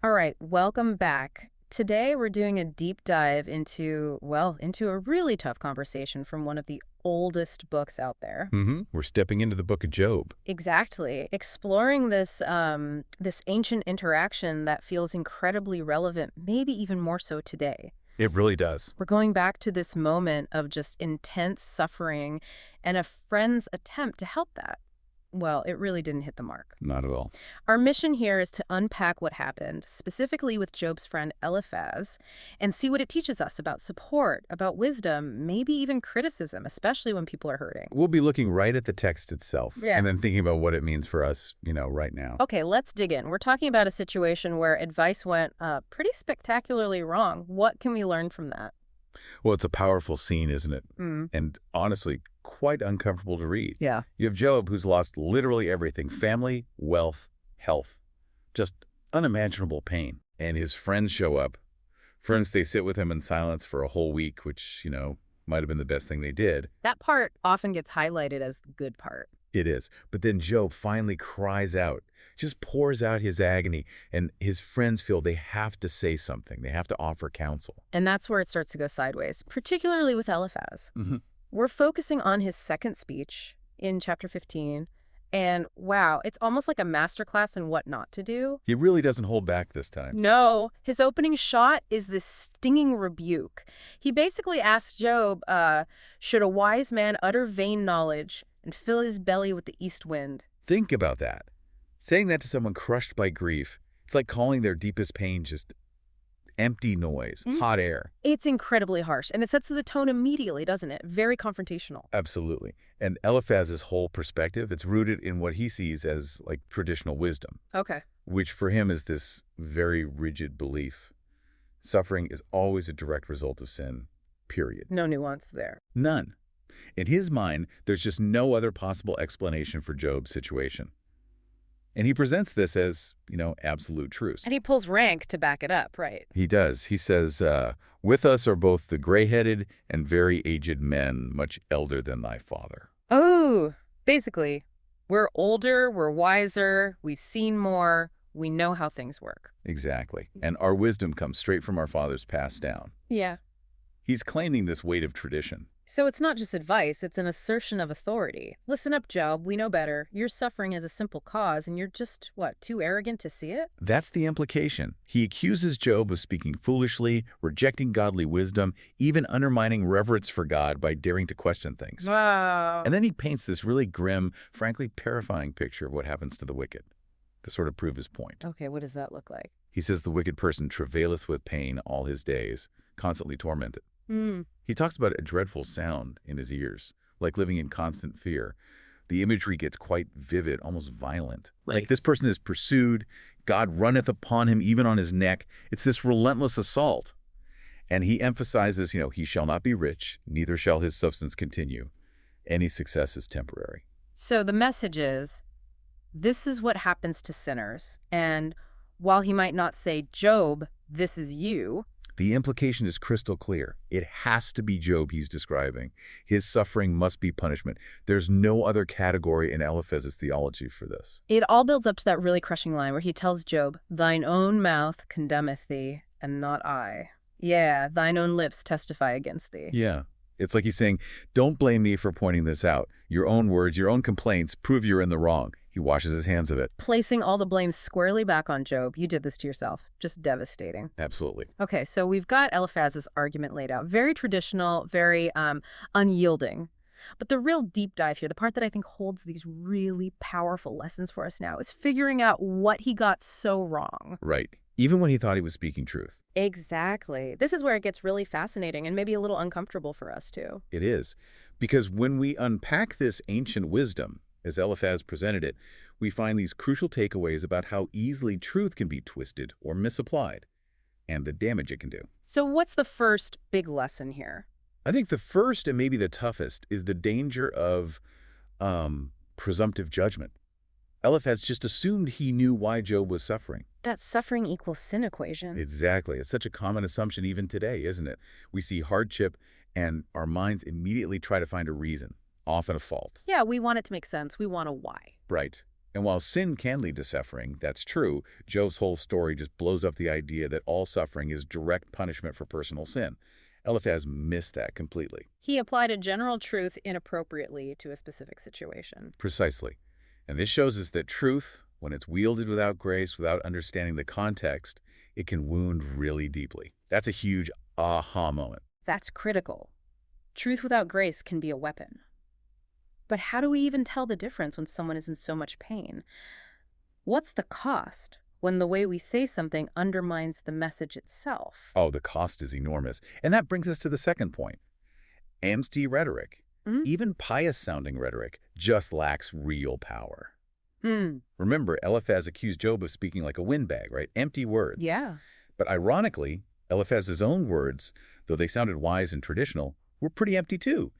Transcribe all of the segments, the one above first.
All right, welcome back. Today we're doing a deep dive into a really tough conversation from one of the oldest books out there. We're stepping into the book of Job. Exactly. Exploring this ancient interaction that feels incredibly relevant, maybe even more so today. It really does. We're going back to this moment of just intense suffering and a friend's attempt to help that. Well, it really didn't hit the mark. Not at all. Our mission here is to unpack what happened, specifically with Job's friend Eliphaz, and see what it teaches us about support, about wisdom, maybe even criticism, especially when people are hurting. We'll be looking right at the text itself and then thinking about what it means for us, right now. Okay, let's dig in. We're talking about a situation where advice went pretty spectacularly wrong. What can we learn from that? Well, it's a powerful scene, isn't it? And honestly, quite uncomfortable to read. Yeah. You have Job, who's lost literally everything: family, wealth, health. Just unimaginable pain. And his friends show up. Friends, they sit with him in silence for a whole week, which, might have been the best thing they did. That part often gets highlighted as the good part. It is. But then Job finally cries out, just pours out his agony, and his friends feel they have to say something. They have to offer counsel. And that's where it starts to go sideways, particularly with Eliphaz. We're focusing on his second speech in chapter 15, and wow, it's almost like a masterclass in what not to do. He really doesn't hold back this time. No, his opening shot is this stinging rebuke. He basically asks Job, should a wise man utter vain knowledge and fill his belly with the east wind? Think about that. Saying that to someone crushed by grief, it's like calling their deepest pain just empty noise, hot air. It's incredibly harsh, and it sets the tone immediately, doesn't it? Very confrontational. Absolutely. And Eliphaz's whole perspective, it's rooted in what he sees as like traditional wisdom. Okay. Which for him is this very rigid belief. Suffering is always a direct result of sin, period. No nuance there. None. In his mind, there's just no other possible explanation for Job's situation. And he presents this as, absolute truth. And he pulls rank to back it up, right? He does. He says, with us are both the gray-headed and very aged men, much elder than thy father. Oh, basically, we're older, we're wiser, we've seen more, we know how things work. Exactly. And our wisdom comes straight from our fathers passed down. Yeah. He's claiming this weight of tradition. So it's not just advice, it's an assertion of authority. Listen up, Job, we know better. Your suffering is a simple cause, and you're just, too arrogant to see it? That's the implication. He accuses Job of speaking foolishly, rejecting godly wisdom, even undermining reverence for God by daring to question things. Wow. And then he paints this really grim, frankly terrifying picture of what happens to the wicked, to sort of prove his point. Okay, what does that look like? He says the wicked person travaileth with pain all his days, constantly tormented. He talks about a dreadful sound in his ears, like living in constant fear. The imagery gets quite vivid, almost violent. Like this person is pursued, God runneth upon him, even on his neck. It's this relentless assault. And he emphasizes, he shall not be rich, neither shall his substance continue. Any success is temporary. So the message is, this is what happens to sinners. And while he might not say, Job, this is you, the implication is crystal clear. It has to be Job he's describing. His suffering must be punishment. There's no other category in Eliphaz's theology for this. It all builds up to that really crushing line where he tells Job, thine own mouth condemneth thee, and not I. Yeah, thine own lips testify against thee. Yeah. It's like he's saying, don't blame me for pointing this out. Your own words, your own complaints prove you're in the wrong. He washes his hands of it. Placing all the blame squarely back on Job. You did this to yourself. Just devastating. Absolutely. Okay, so we've got Eliphaz's argument laid out. Very traditional, very unyielding. But the real deep dive here, the part that I think holds these really powerful lessons for us now, is figuring out what he got so wrong. Right. Even when he thought he was speaking truth. Exactly. This is where it gets really fascinating and maybe a little uncomfortable for us, too. It is. Because when we unpack this ancient wisdom, as Eliphaz presented it, we find these crucial takeaways about how easily truth can be twisted or misapplied, and the damage it can do. So what's the first big lesson here? I think the first, and maybe the toughest, is the danger of presumptive judgment. Eliphaz just assumed he knew why Job was suffering. That suffering equals sin equation. Exactly. It's such a common assumption even today, isn't it? We see hardship, and our minds immediately try to find a reason, often a fault. Yeah, we want it to make sense. We want a why. Right. And while sin can lead to suffering, that's true, Job's whole story just blows up the idea that all suffering is direct punishment for personal sin. Eliphaz missed that completely. He applied a general truth inappropriately to a specific situation. Precisely. And this shows us that truth, when it's wielded without grace, without understanding the context, it can wound really deeply. That's a huge aha moment. That's critical. Truth without grace can be a weapon. But how do we even tell the difference when someone is in so much pain? What's the cost when the way we say something undermines the message itself? Oh, the cost is enormous. And that brings us to the second point. Empty rhetoric, even pious-sounding rhetoric, just lacks real power. Remember, Eliphaz accused Job of speaking like a windbag, right? Empty words. Yeah. But ironically, Eliphaz's own words, though they sounded wise and traditional, were pretty empty too.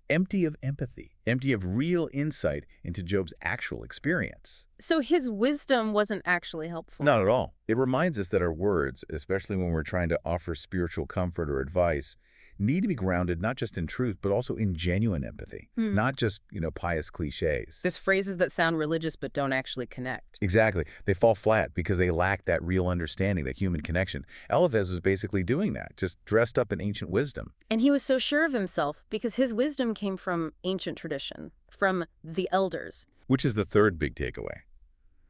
Empty of empathy, empty of real insight into Job's actual experience. So his wisdom wasn't actually helpful. Not at all. It reminds us that our words, especially when we're trying to offer spiritual comfort or advice, need to be grounded not just in truth, but also in genuine empathy, not just, pious cliches. There's phrases that sound religious but don't actually connect. Exactly. They fall flat because they lack that real understanding, that human connection. Eliphaz was basically doing that, just dressed up in ancient wisdom. And he was so sure of himself because his wisdom came from ancient tradition, from the elders. Which is the third big takeaway.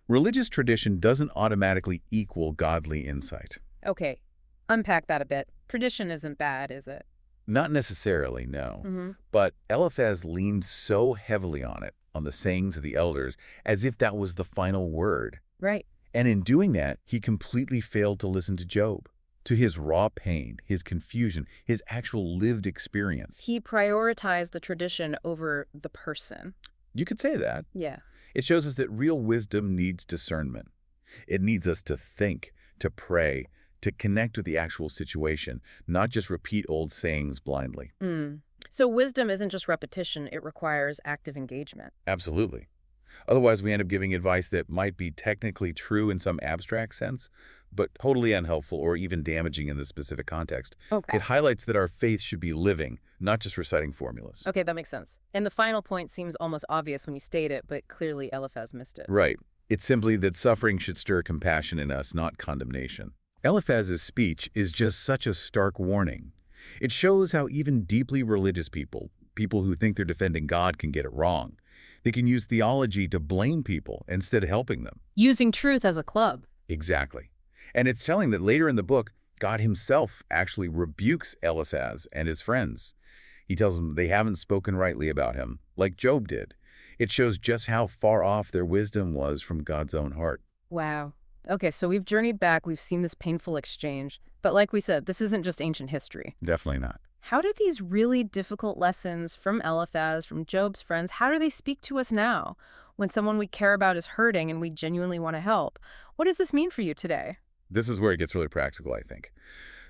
Religious tradition doesn't automatically equal godly insight. Okay, unpack that a bit. Tradition isn't bad, is it? Not necessarily, no. But Eliphaz leaned so heavily on it, on the sayings of the elders, as if that was the final word. Right. And in doing that, he completely failed to listen to Job, to his raw pain, his confusion, his actual lived experience. He prioritized the tradition over the person. You could say that. Yeah. It shows us that real wisdom needs discernment. It needs us to think, to pray, to connect with the actual situation, not just repeat old sayings blindly. So wisdom isn't just repetition, it requires active engagement. Absolutely. Otherwise, we end up giving advice that might be technically true in some abstract sense, but totally unhelpful or even damaging in the specific context. Okay. It highlights that our faith should be living, not just reciting formulas. Okay, that makes sense. And the final point seems almost obvious when you state it, but clearly Eliphaz missed it. Right. It's simply that suffering should stir compassion in us, not condemnation. Eliphaz's speech is just such a stark warning. It shows how even deeply religious people who think they're defending God, can get it wrong. They can use theology to blame people instead of helping them. Using truth as a club. Exactly. And it's telling that later in the book, God himself actually rebukes Eliphaz and his friends. He tells them they haven't spoken rightly about him, like Job did. It shows just how far off their wisdom was from God's own heart. Wow. Okay, so we've journeyed back, we've seen this painful exchange, but like we said, this isn't just ancient history. Definitely not. How do these really difficult lessons from Eliphaz, from Job's friends, how do they speak to us now when someone we care about is hurting and we genuinely want to help? What does this mean for you today? This is where it gets really practical, I think.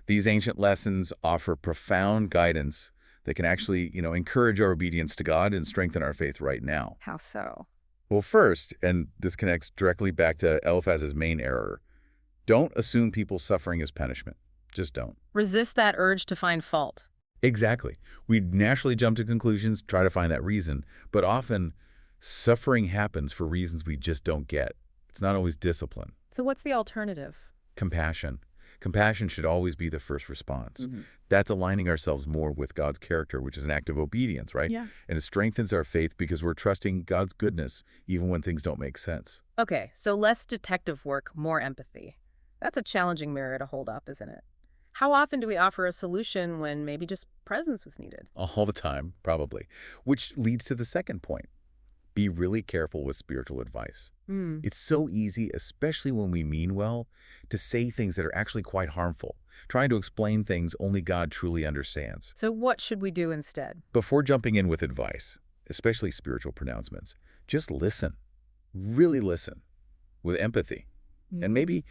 These ancient lessons offer profound guidance that can actually, encourage our obedience to God and strengthen our faith right now. How so? Well, first, and this connects directly back to Eliphaz's main error, don't assume people's suffering is punishment. Just don't. Resist that urge to find fault. Exactly. We naturally jump to conclusions, try to find that reason, but often suffering happens for reasons we just don't get. It's not always discipline. So what's the alternative? Compassion. Compassion should always be the first response. That's aligning ourselves more with God's character, which is an act of obedience, right? Yeah. And it strengthens our faith because we're trusting God's goodness even when things don't make sense. Okay, so less detective work, more empathy. That's a challenging mirror to hold up, isn't it? How often do we offer a solution when maybe just presence was needed? All the time, probably. Which leads to the second point. Be really careful with spiritual advice. It's so easy, especially when we mean well, to say things that are actually quite harmful, trying to explain things only God truly understands. So what should we do instead? Before jumping in with advice, especially spiritual pronouncements, just listen. Really listen with empathy. And maybe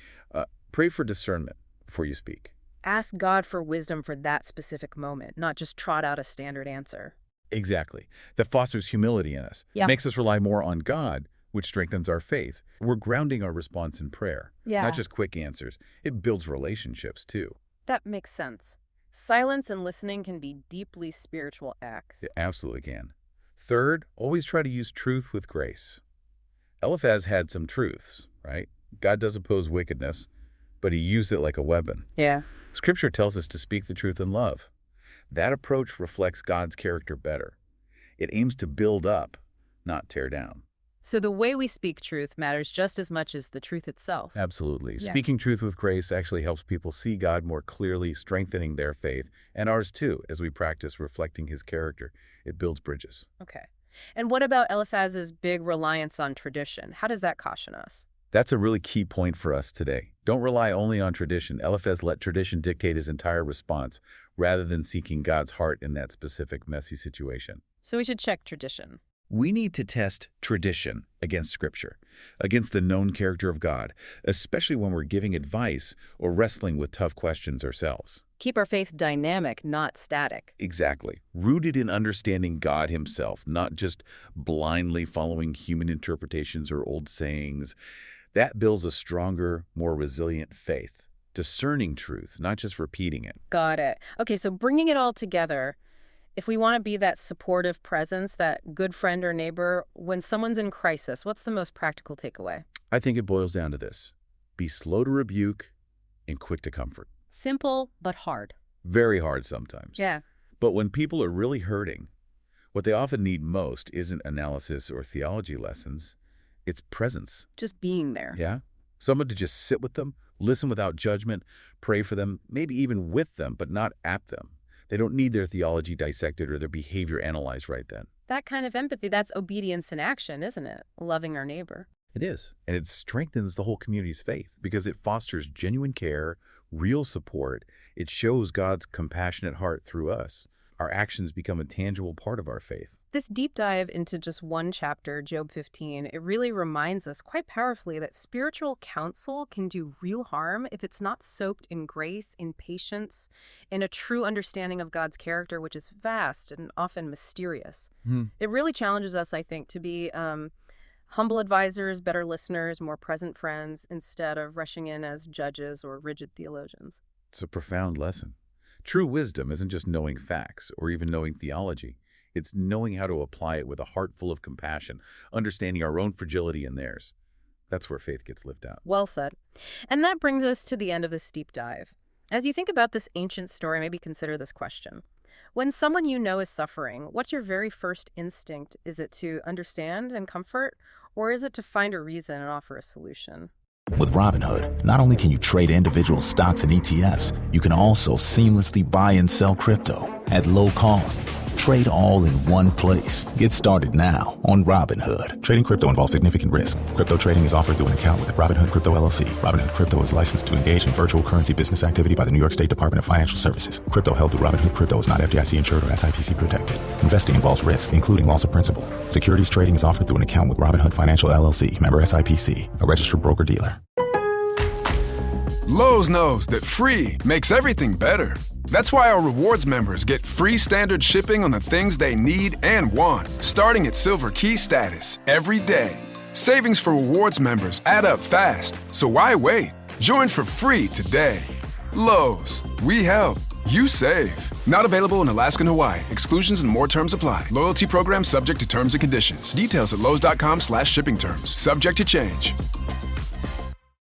pray for discernment before you speak. Ask God for wisdom for that specific moment, not just trot out a standard answer. Exactly. That fosters humility in us. Yeah. Makes us rely more on God, which strengthens our faith. We're grounding our response in prayer, not just quick answers. It builds relationships, too. That makes sense. Silence and listening can be deeply spiritual acts. It absolutely can. Third, always try to use truth with grace. Eliphaz had some truths, right? God does oppose wickedness, but he used it like a weapon. Yeah. Scripture tells us to speak the truth in love. That approach reflects God's character better. It aims to build up, not tear down. So the way we speak truth matters just as much as the truth itself. Absolutely. Yeah. Speaking truth with grace actually helps people see God more clearly, strengthening their faith, and ours too, as we practice reflecting his character. It builds bridges. Okay. And what about Eliphaz's big reliance on tradition? How does that caution us? That's a really key point for us today. Don't rely only on tradition. Eliphaz let tradition dictate his entire response, rather than seeking God's heart in that specific messy situation. So we should check tradition. We need to test tradition against Scripture, against the known character of God, especially when we're giving advice or wrestling with tough questions ourselves. Keep our faith dynamic, not static. Exactly. Rooted in understanding God himself, not just blindly following human interpretations or old sayings. That builds a stronger, more resilient faith, discerning truth, not just repeating it. Got it. Okay, so bringing it all together, if we want to be that supportive presence, that good friend or neighbor, when someone's in crisis, what's the most practical takeaway? I think it boils down to this. Be slow to rebuke and quick to comfort. Simple, but hard. Very hard sometimes. Yeah. But when people are really hurting, what they often need most isn't analysis or theology lessons. It's presence. Just being there. Yeah? Someone to just sit with them, listen without judgment, pray for them, maybe even with them, but not at them. They don't need their theology dissected or their behavior analyzed right then. That kind of empathy, that's obedience in action, isn't it? Loving our neighbor. It is. And it strengthens the whole community's faith because it fosters genuine care, real support. It shows God's compassionate heart through us. Our actions become a tangible part of our faith. This deep dive into just one chapter, Job 15, it really reminds us quite powerfully that spiritual counsel can do real harm if it's not soaked in grace, in patience, in a true understanding of God's character, which is vast and often mysterious. It really challenges us, I think, to be humble advisors, better listeners, more present friends, instead of rushing in as judges or rigid theologians. It's a profound lesson. True wisdom isn't just knowing facts or even knowing theology. It's knowing how to apply it with a heart full of compassion, understanding our own fragility and theirs. That's where faith gets lived out. Well said. And that brings us to the end of this deep dive. As you think about this ancient story, maybe consider this question. When someone you know is suffering, what's your very first instinct? Is it to understand and comfort, or is it to find a reason and offer a solution? With Robinhood, not only can you trade individual stocks and ETFs, you can also seamlessly buy and sell crypto at low costs. Trade all in one place. Get started now on Robinhood. Trading crypto involves significant risk. Crypto trading is offered through an account with Robinhood Crypto LLC. Robinhood Crypto is licensed to engage in virtual currency business activity by the New York State Department of Financial Services. Crypto held through Robinhood Crypto is not FDIC insured or SIPC protected. Investing involves risk, including loss of principal. Securities trading is offered through an account with Robinhood Financial LLC, member SIPC, a registered broker-dealer. Lowe's knows that free makes everything better. That's why our rewards members get free standard shipping on the things they need and want, starting at Silver Key status every day. Savings for rewards members add up fast, so why wait? Join for free today. Lowe's, we help, you save. Not available in Alaska and Hawaii. Exclusions and more terms apply. Loyalty program subject to terms and conditions. Details at lowes.com/shipping terms. Subject to change.